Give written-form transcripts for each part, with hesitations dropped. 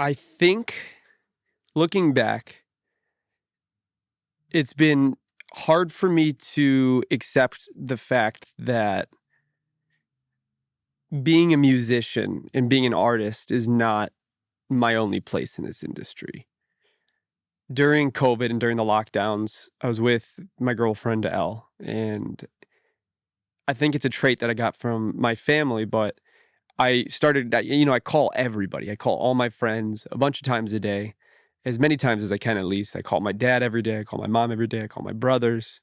I think looking back, it's been hard for me to accept the fact that being a musician and being an artist is not my only place in this industry. During COVID and during the lockdowns, I was with my girlfriend, Elle, and I think it's a trait that I got from my family, but I started, I call everybody. I call all my friends a bunch of times a day, as many times as I can at least. I call my dad every day. I call my mom every day. I call my brothers.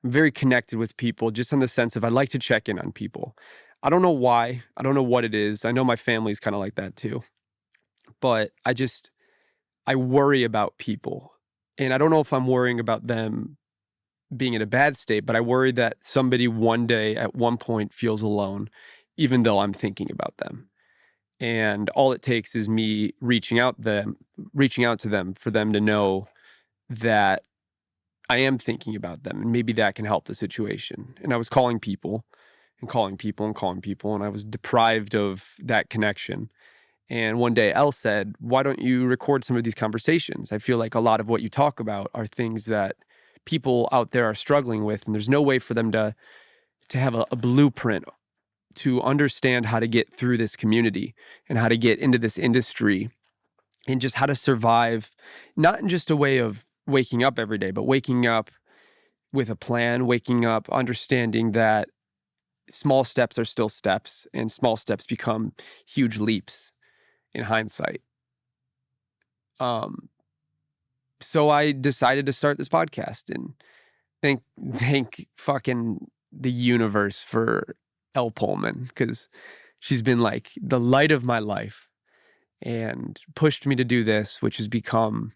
I'm very connected with people just in the sense of I like to check in on people. I don't know why. I don't know what it is. I know my family's kind of like that too. But I worry about people. And I don't know if I'm worrying about them being in a bad state, but I worry that somebody one day at one point feels alone, even though I'm thinking about them. And all it takes is me reaching out to them for them to know that I am thinking about them, and maybe that can help the situation. And I was calling people and calling people and calling people, and I was deprived of that connection. And one day Elle said, "Why don't you record some of these conversations? I feel like a lot of what you talk about are things that people out there are struggling with, and there's no way for them to have a blueprint to understand how to get through this community and how to get into this industry and just how to survive, not in just a way of waking up every day, but waking up with a plan, waking up understanding that small steps are still steps and small steps become huge leaps in hindsight." Um, so I decided to start this podcast, and thank fucking the universe for Elle Pullman, because she's been like the light of my life and pushed me to do this, which has become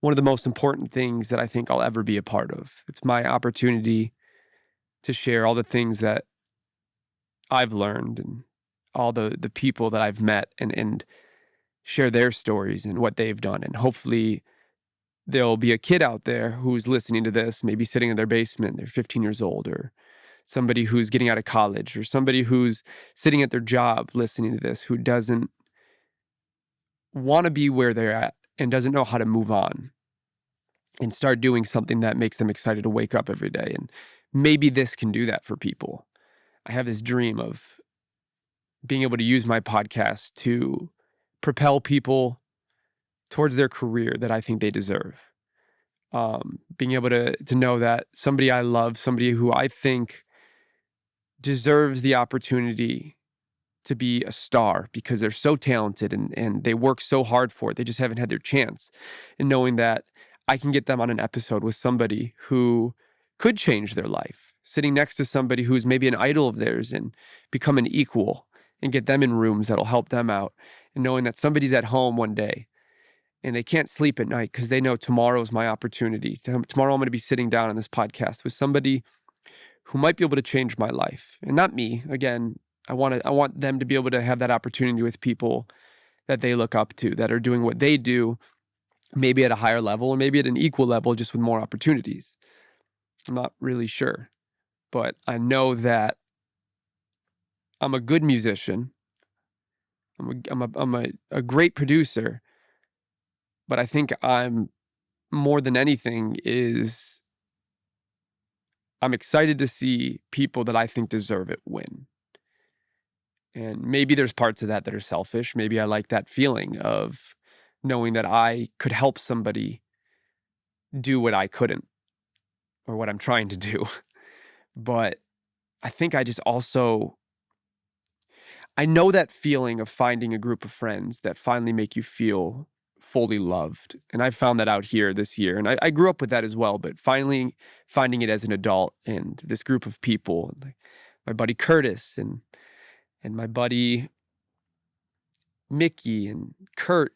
one of the most important things that I think I'll ever be a part of. It's my opportunity to share all the things that I've learned and all the people that I've met and share their stories and what they've done. And hopefully there'll be a kid out there who's listening to this, maybe sitting in their basement, they're 15 years old, or somebody who's getting out of college, or somebody who's sitting at their job listening to this, who doesn't want to be where they're at and doesn't know how to move on and start doing something that makes them excited to wake up every day. And maybe this can do that for people. I have this dream of being able to use my podcast to propel people towards their career that I think they deserve. Being able to know that somebody I love, somebody who I think deserves the opportunity to be a star because they're so talented and they work so hard for it. They just haven't had their chance. And knowing that I can get them on an episode with somebody who could change their life, sitting next to somebody who's maybe an idol of theirs and become an equal and get them in rooms that'll help them out. And knowing that somebody's at home one day and they can't sleep at night because they know tomorrow is my opportunity. Tomorrow I'm going to be sitting down on this podcast with somebody who might be able to change my life. And not me. Again, I want them to be able to have that opportunity with people that they look up to, that are doing what they do, maybe at a higher level or maybe at an equal level, just with more opportunities. I'm not really sure, but I know that I'm a good musician. I'm a great producer, but I think I'm more than anything is I'm excited to see people that I think deserve it win. And maybe there's parts of that that are selfish. Maybe I like that feeling of knowing that I could help somebody do what I couldn't or what I'm trying to do. But I think I just also, I know that feeling of finding a group of friends that finally make you feel fully loved. And I found that out here this year. And I grew up with that as well, but finally finding it as an adult and this group of people, and my buddy Curtis and my buddy Mickey and Kurt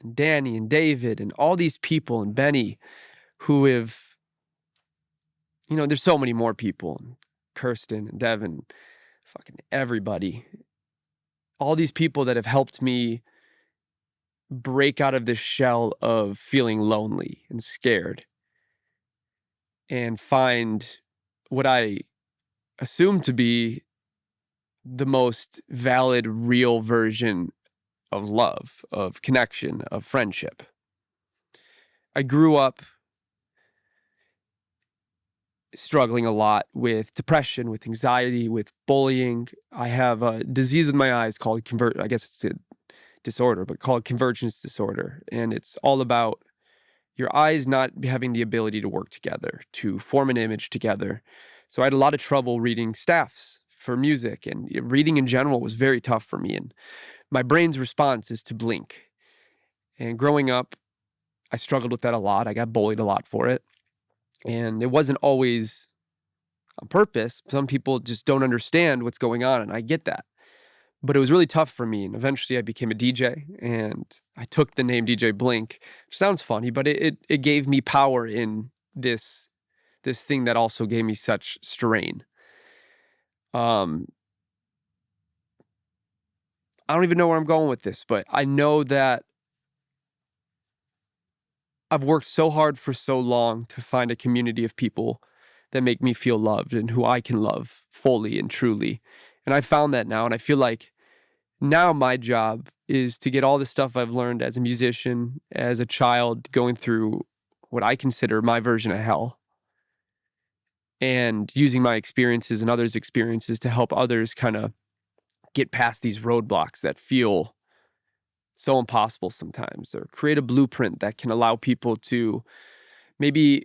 and Danny and David and all these people and Benny who have, there's so many more people, and Kirsten and Devin, fucking everybody. All these people that have helped me break out of this shell of feeling lonely and scared and find what I assume to be the most valid, real version of love, of connection, of friendship. I grew up struggling a lot with depression, with anxiety, with bullying. I have a disease with my eyes called I guess it's a disorder, but called convergence disorder. And it's all about your eyes not having the ability to work together, to form an image together. So I had a lot of trouble reading staffs for music, and reading in general was very tough for me. And my brain's response is to blink. And growing up, I struggled with that a lot. I got bullied a lot for it. And it wasn't always on purpose. Some people just don't understand what's going on, and I get that. But it was really tough for me. And eventually I became a DJ, and I took the name DJ Blink, which sounds funny, but it gave me power in this thing that also gave me such strain. I don't even know where I'm going with this, but I know that I've worked so hard for so long to find a community of people that make me feel loved and who I can love fully and truly. And I found that now, and I feel like now my job is to get all the stuff I've learned as a musician, as a child, going through what I consider my version of hell, and using my experiences and others' experiences to help others kind of get past these roadblocks that feel so impossible sometimes, or create a blueprint that can allow people to maybe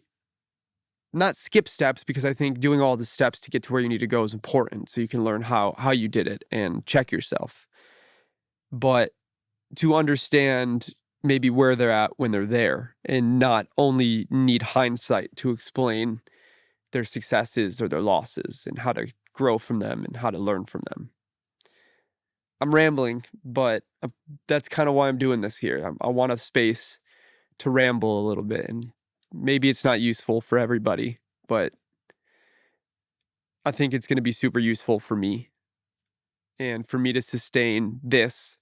not skip steps, because I think doing all the steps to get to where you need to go is important, so you can learn how you did it and check yourself. But to understand maybe where they're at when they're there, and not only need hindsight to explain their successes or their losses, and how to grow from them and how to learn from them. I'm rambling, but that's kind of why I'm doing this here. I want a space to ramble a little bit, and maybe it's not useful for everybody, but I think it's going to be super useful for me, and for me to sustain this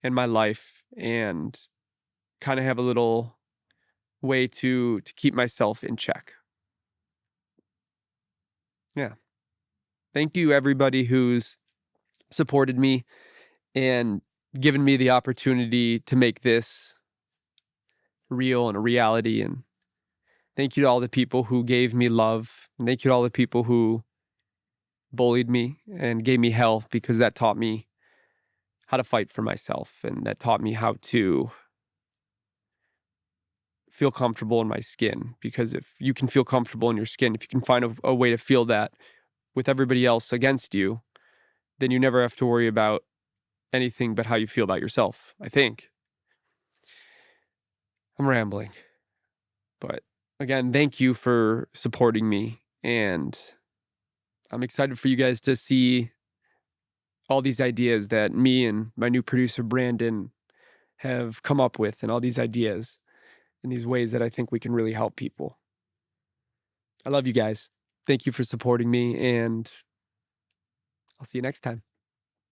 in my life, and kind of have a little way to keep myself in check. Yeah. Thank you, everybody who's supported me and given me the opportunity to make this real and a reality. And thank you to all the people who gave me love. And thank you to all the people who bullied me and gave me hell, because that taught me how to fight for myself, and that taught me how to feel comfortable in my skin. Because if you can feel comfortable in your skin, if you can find a way to feel that with everybody else against you, then you never have to worry about anything but how you feel about yourself, I think. I'm rambling. But again, thank you for supporting me. And I'm excited for you guys to see all these ideas that me and my new producer, Brandon, have come up with, and all these ideas in these ways that I think we can really help people. I love you guys. Thank you for supporting me, and I'll see you next time.